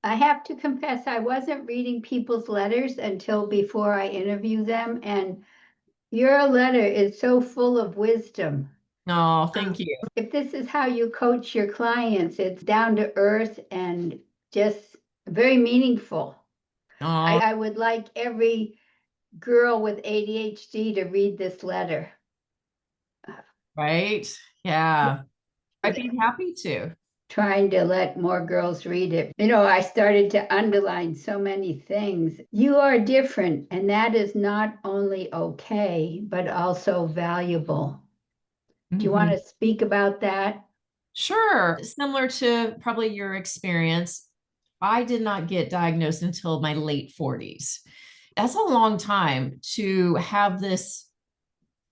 I have to confess, I wasn't reading people's letters until before I interview them, and your letter is so full of wisdom. Oh, thank you. If this is how you coach your clients, it's down to earth and just very meaningful. Oh, I would like every girl with ADHD to read this letter. right. Yeah. I'd be happy to. Trying to let more girls read it. I started to underline so many things. You are different, and that is not only okay, but also valuable. Do you want Mhm. to speak about that? Sure. Similar to probably your experience, I did not get diagnosed until my late 40s. That's a long time to have this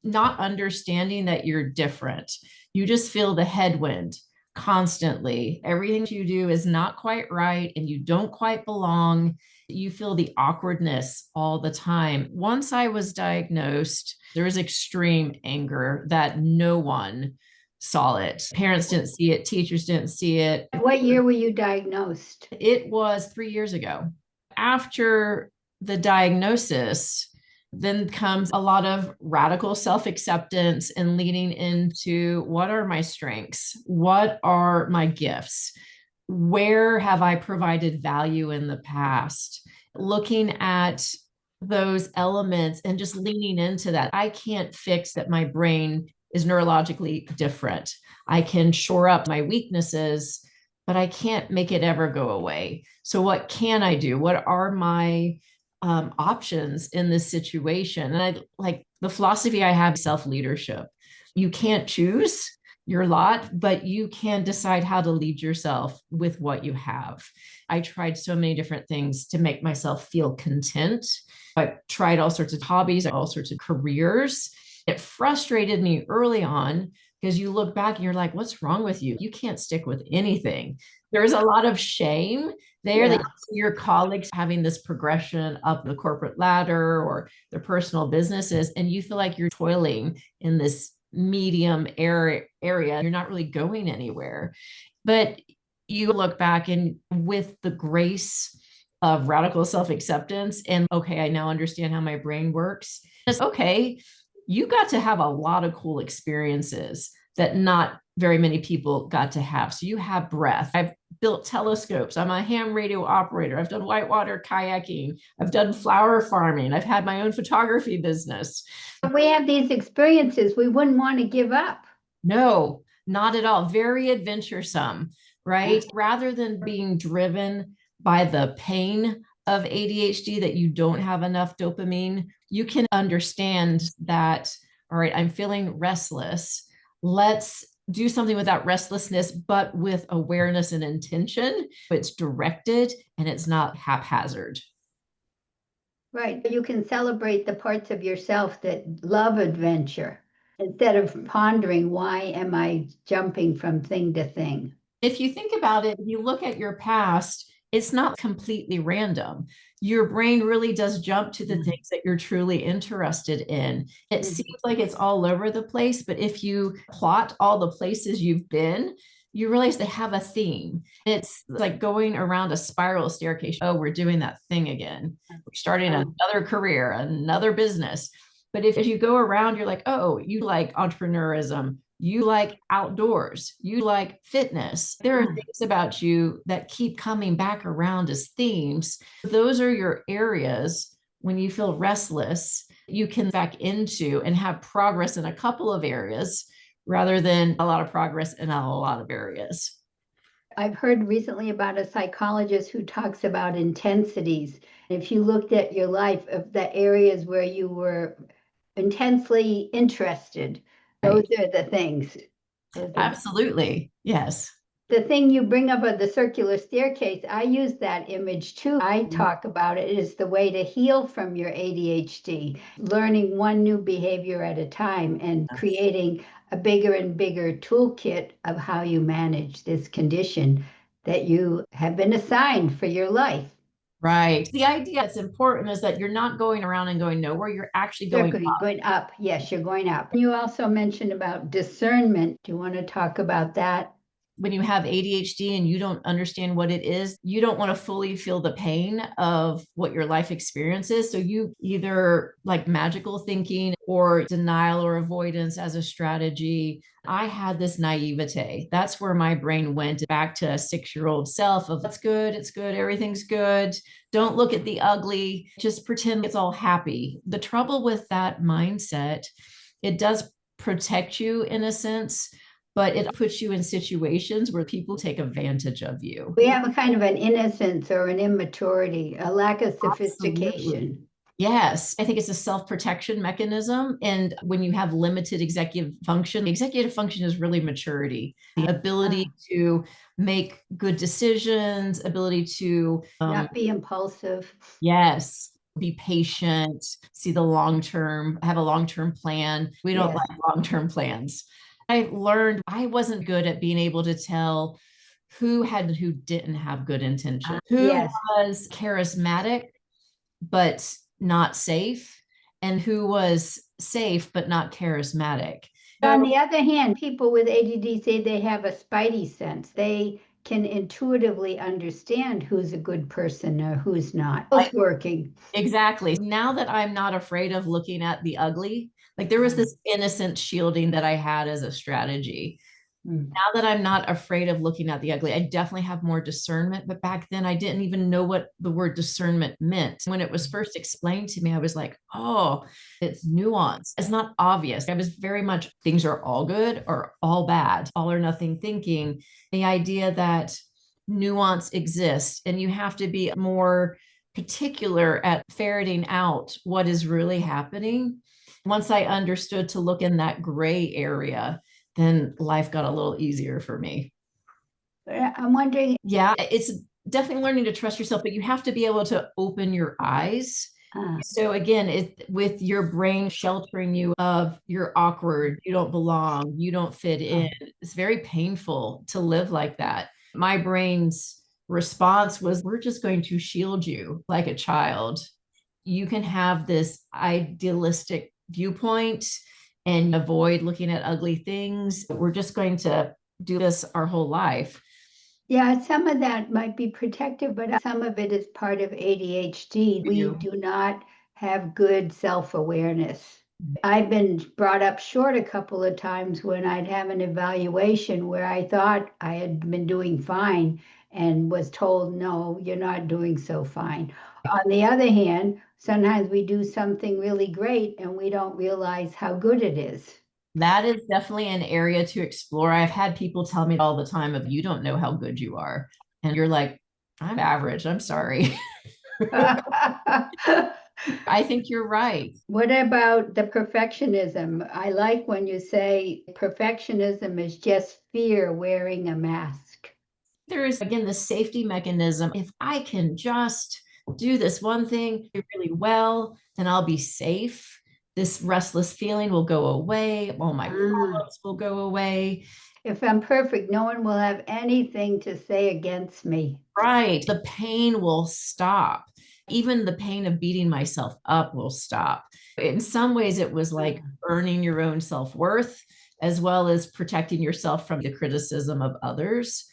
not understanding that you're different. You just feel the headwind constantly. Everything you do is not quite right and you don't quite belong. You feel the awkwardness all the time. Once I was diagnosed, there was extreme anger that no one saw it. Parents didn't see it, teachers didn't see it. What year were you diagnosed? It was 3 years ago. After the diagnosis, then comes a lot of radical self acceptance and leading into what are my strengths? What are my gifts? Where have I provided value in the past? Looking at those elements and just leaning into that. I can't fix that my brain is neurologically different. I can shore up my weaknesses, but I can't make it ever go away. So, what can I do? What are my options in this situation? And I like the philosophy I have self leadership. You can't choose your lot, but you can decide how to lead yourself with what you have. I tried so many different things to make myself feel content. I tried all sorts of hobbies, all sorts of careers. It frustrated me early on because you look back and you're like, what's wrong with you? You can't stick with anything. There's a lot of shame there that Yeah. you see your colleagues having this progression up the corporate ladder or their personal businesses, and you feel like you're toiling in this medium area. You're not really going anywhere. But you look back and with the grace of radical self acceptance and okay, I now understand how my brain works. It's okay. You got to have a lot of cool experiences that not very many people got to have. So you have breadth. I've built telescopes. I'm a ham radio operator. I've done whitewater kayaking. I've done flower farming. I've had my own photography business. If we have these experiences, we wouldn't want to give up. No, not at all. Very adventuresome, right? Rather than being driven by the pain of ADHD that you don't have enough dopamine, you can understand that, all right, I'm feeling restless. Let's do something with that restlessness, but with awareness and intention. It's directed and it's not haphazard. Right. You can celebrate the parts of yourself that love adventure instead of pondering, why am I jumping from thing to thing? If you think about it, if you look at your past, it's not completely random. Your brain really does jump to the things that you're truly interested in. It Mhm. seems like it's all over the place, but if you plot all the places you've been, you realize they have a theme. It's like going around a spiral staircase. Oh, we're doing that thing again. We're starting Oh, another career, another business. But if as you go around, you're like, oh, you like entrepreneurism, you like outdoors, you like fitness. There are yeah. things about you that keep coming back around as themes. Those are your areas when you feel restless, you can back into and have progress in a couple of areas rather than a lot of progress in a lot of areas. I've heard recently about a psychologist who talks about intensities. If you looked at your life of the areas where you were intensely interested, those Right. are the things. Absolutely. Yes. The thing you bring up of the circular staircase, I use that image too. I talk about it as the way to heal from your ADHD, learning one new behavior at a time and creating a bigger and bigger toolkit of how you manage this condition that you have been assigned for your life. Right. The idea that's important is that you're not going around and going nowhere. You're actually going Circle, you're up. going up. Yes, you're going up. You also mentioned about discernment. Do you want to talk about that? when you have ADHD and you don't understand what it is, you don't want to fully feel the pain of what your life experience is. So you either like magical thinking or denial or avoidance as a strategy. I had this naivete. That's where my brain went back to a 6-year-old self of it's good, everything's good. Don't look at the ugly, just pretend it's all happy. The trouble with that mindset, it does protect you in a sense, but it puts you in situations where people take advantage of you. We have a kind of an innocence or an immaturity, a lack of sophistication. Absolutely. Yes, I think it's a self-protection mechanism. And when you have limited executive function is really maturity, the ability to make good decisions, ability to not be impulsive. Yes, be patient, see the long term, have a long-term plan. We don't like long-term plans. I learned I wasn't good at being able to tell who didn't have good intention, who was charismatic but not safe, and who was safe but not charismatic. On the other hand, people with ADD say they have a spidey sense. They can intuitively understand who's a good person or who's not. It's working. Exactly. Now that I'm not afraid of looking at the ugly, like there was this innocent shielding that I had as a strategy. Now that I'm not afraid of looking at the ugly, I definitely have more discernment. But back then, I didn't even know what the word discernment meant. When it was first explained to me, I was like, oh, it's nuance. It's not obvious. I was very much things are all good or all bad, all or nothing thinking. The idea that nuance exists and you have to be more particular at ferreting out what is really happening. Once I understood to look in that gray area, then life got a little easier for me. I'm wondering. Yeah, it's definitely learning to trust yourself, but you have to be able to open your eyes. So again, with your brain sheltering you of you're awkward, you don't belong, you don't fit in. It's very painful to live like that. My brain's response was, we're just going to shield you like a child. You can have this idealistic viewpoint and avoid looking at ugly things. We're just going to do this our whole life. Yeah, some of that might be protective, but some of it is part of ADHD. We do not have good self-awareness. I've been brought up short a couple of times when I'd have an evaluation where I thought I had been doing fine and was told, no, you're not doing so fine. On the other hand, sometimes we do something really great and we don't realize how good it is. That is definitely an area to explore. I've had people tell me all the time of, you don't know how good you are. And you're like, I'm average. I'm sorry. I think you're right. What about the perfectionism? I like when you say perfectionism is just fear wearing a mask. There is, again, the safety mechanism. If I can just do this one thing really well, then I'll be safe. This restless feeling will go away. All my problems will go away. If I'm perfect, no one will have anything to say against me. Right. The pain will stop. Even the pain of beating myself up will stop. In some ways, it was like earning your own self-worth, as well as protecting yourself from the criticism of others.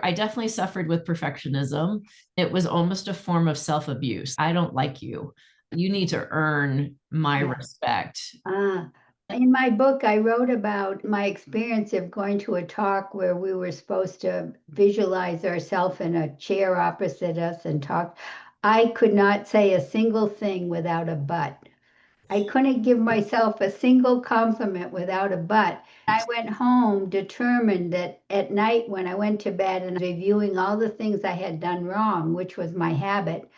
I definitely suffered with perfectionism. It was almost a form of self-abuse. I don't like you. You need to earn my respect. In my book, I wrote about my experience of going to a talk where we were supposed to visualize ourselves in a chair opposite us and talk. I could not say a single thing without a but. I couldn't give myself a single compliment without a but. I went home determined that at night when I went to bed and reviewing all the things I had done wrong, which was my habit,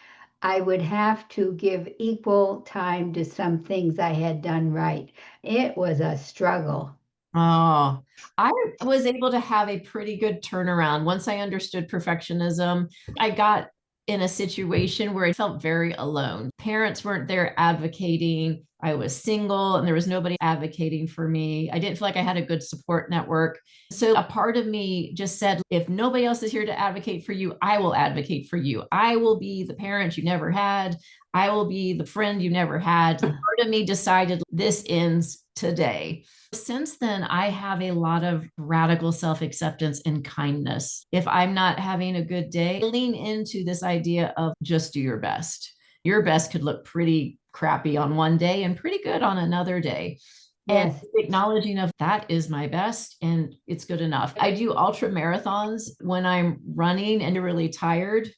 I would have to give equal time to some things I had done right. It was a struggle. Oh, I was able to have a pretty good turnaround. Once I understood perfectionism, I got in a situation where I felt very alone. Parents weren't there advocating. I was single and there was nobody advocating for me. I didn't feel like I had a good support network. So a part of me just said, if nobody else is here to advocate for you, I will advocate for you. I will be the parent you never had. I will be the friend you never had. Part of me decided this ends today. Since then, I have a lot of radical self acceptance and kindness. If I'm not having a good day, lean into this idea of just do your best. Your best could look pretty crappy on one day and pretty good on another day. And Yes. acknowledging of that is my best and it's good enough. I do ultra marathons when I'm running and you're really tired.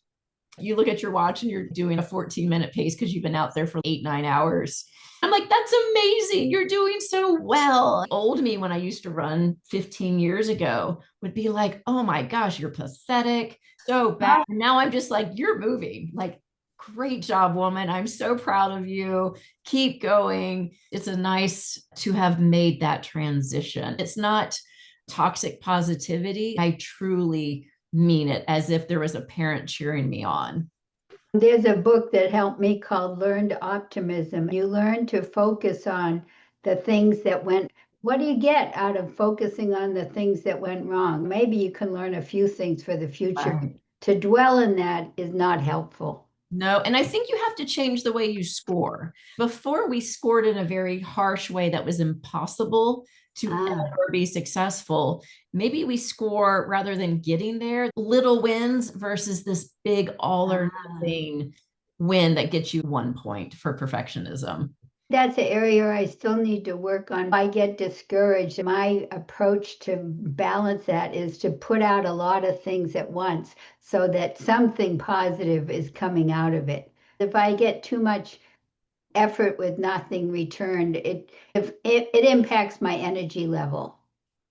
You look at your watch and you're doing a 14-minute pace because you've been out there for 8, 9 hours. I'm like, that's amazing. You're doing so well. Old me, when I used to run 15 years ago, would be like, oh my gosh, you're pathetic. So bad. And now I'm just like, you're moving. Like, great job, woman. I'm so proud of you. Keep going. It's a nice to have made that transition. It's not toxic positivity. I truly mean it as if there was a parent cheering me on. There's a book that helped me called Learned Optimism. You learn to focus on the things that went. What do you get out of focusing on the things that went wrong? Maybe you can learn a few things for the future. Right. To dwell in that is not helpful. No, and I think you have to change the way you score. Before we scored in a very harsh way that was impossible to ever be successful. Maybe we score rather than getting there, little wins versus this big all or nothing win that gets you 1 point for perfectionism. That's an area I still need to work on. I get discouraged. My approach to balance that is to put out a lot of things at once so that something positive is coming out of it. If I get too much effort with nothing returned, it impacts my energy level.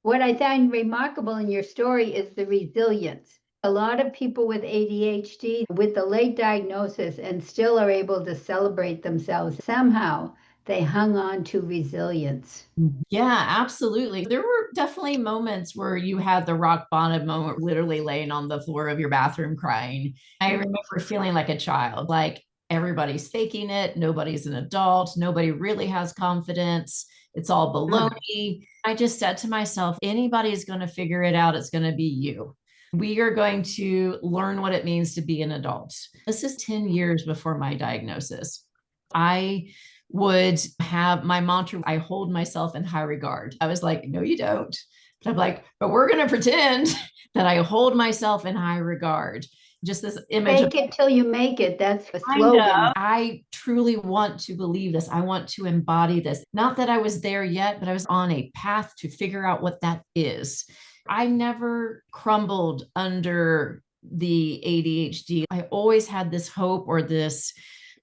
What I find remarkable in your story is the resilience. A lot of people with ADHD with the late diagnosis and still are able to celebrate themselves. Somehow they hung on to resilience. Yeah, absolutely. There were definitely moments where you had the rock bottom moment, literally laying on the floor of your bathroom crying. I remember feeling like a child, like everybody's faking it. Nobody's an adult. Nobody really has confidence. It's all baloney. I just said to myself, anybody's going to figure it out. It's going to be you. We are going to learn what it means to be an adult. This is 10 years before my diagnosis. I would have my mantra, I hold myself in high regard. I was like, no, you don't. But I'm like, but we're going to pretend that I hold myself in high regard. Just this image Fake it till you make it. That's a kind slogan. of, I truly want to believe this. I want to embody this. Not that I was there yet, but I was on a path to figure out what that is. I never crumbled under the ADHD. I always had this hope or this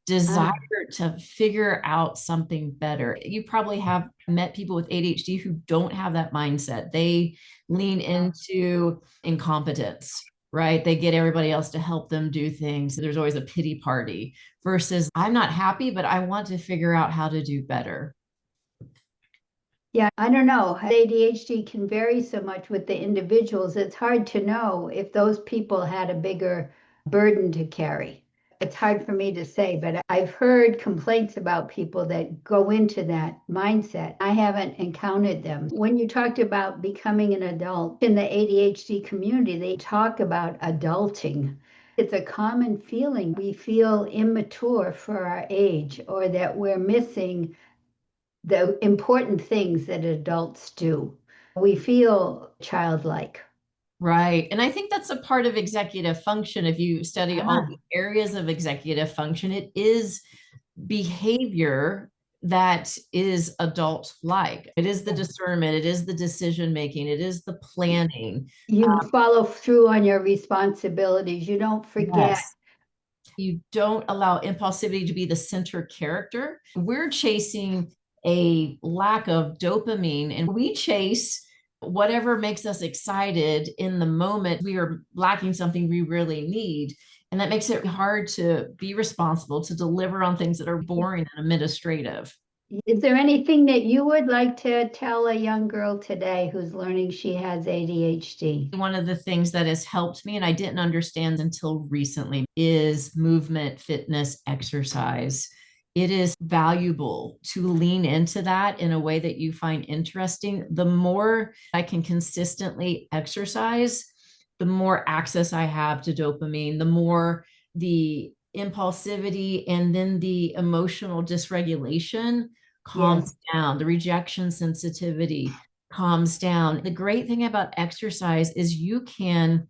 desire to figure out something better. You probably have met people with ADHD who don't have that mindset. They lean into incompetence, right? They get everybody else to help them do things. There's always a pity party versus I'm not happy, but I want to figure out how to do better. Yeah, I don't know. ADHD can vary so much with the individuals. It's hard to know if those people had a bigger burden to carry. It's hard for me to say, but I've heard complaints about people that go into that mindset. I haven't encountered them. When you talked about becoming an adult in the ADHD community, they talk about adulting. It's a common feeling. We feel immature for our age or that we're missing the important things that adults do. We feel childlike. Right. And I think that's a part of executive function. If you study all the areas of executive function, it is behavior that is adult like. It is the discernment, it is the decision making, it is the planning. You follow through on your responsibilities. You don't forget. Yes. You don't allow impulsivity to be the center character. We're chasing a lack of dopamine and we chase whatever makes us excited in the moment. We are lacking something we really need. And that makes it hard to be responsible, to deliver on things that are boring and administrative. Is there anything that you would like to tell a young girl today who's learning she has ADHD? One of the things that has helped me, and I didn't understand until recently, is movement, fitness, exercise. It is valuable to lean into that in a way that you find interesting. The more I can consistently exercise, the more access I have to dopamine, the more the impulsivity and then the emotional dysregulation calms down. The rejection sensitivity calms down. The great thing about exercise is you can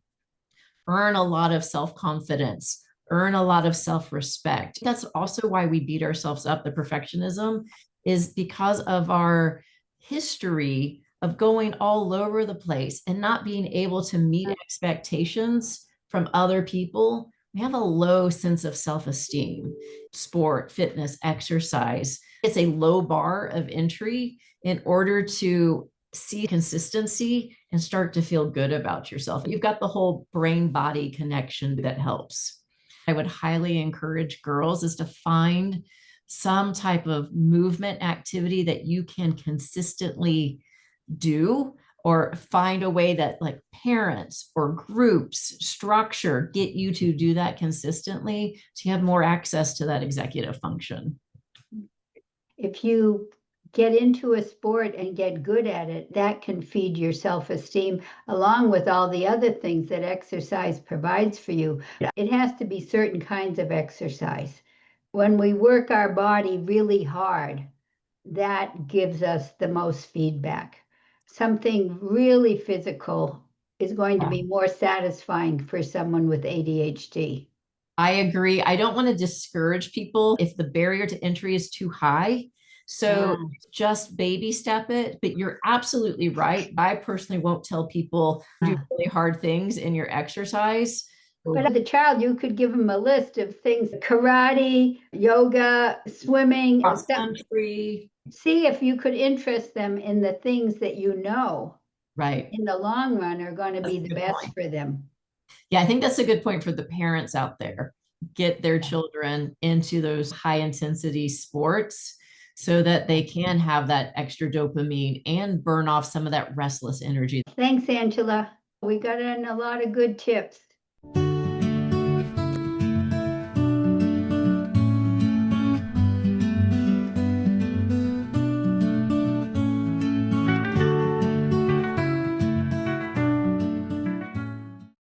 earn a lot of self-confidence, earn a lot of self-respect. That's also why we beat ourselves up. The perfectionism is because of our history of going all over the place and not being able to meet expectations from other people. We have a low sense of self-esteem. Sport, fitness, exercise, it's a low bar of entry in order to see consistency and start to feel good about yourself. You've got the whole brain body connection that helps. I would highly encourage girls is to find some type of movement activity that you can consistently do, or find a way that like parents or groups structure get you to do that consistently so you have more access to that executive function. If you get into a sport and get good at it, that can feed your self-esteem along with all the other things that exercise provides for you. It has to be certain kinds of exercise. When we work our body really hard, that gives us the most feedback. Something really physical is going to be more satisfying for someone with ADHD. I agree. I don't want to discourage people if the barrier to entry is too high. So just baby step it, but you're absolutely right. I personally won't tell people do really hard things in your exercise. But as a child, you could give them a list of things: karate, yoga, swimming, cross country. See if you could interest them in the things that you know, right, in the long run are going to be the best for them. Yeah, I think that's a good point for the parents out there. Get their children into those high intensity sports so that they can have that extra dopamine and burn off some of that restless energy. Thanks, Angela. We got in a lot of good tips.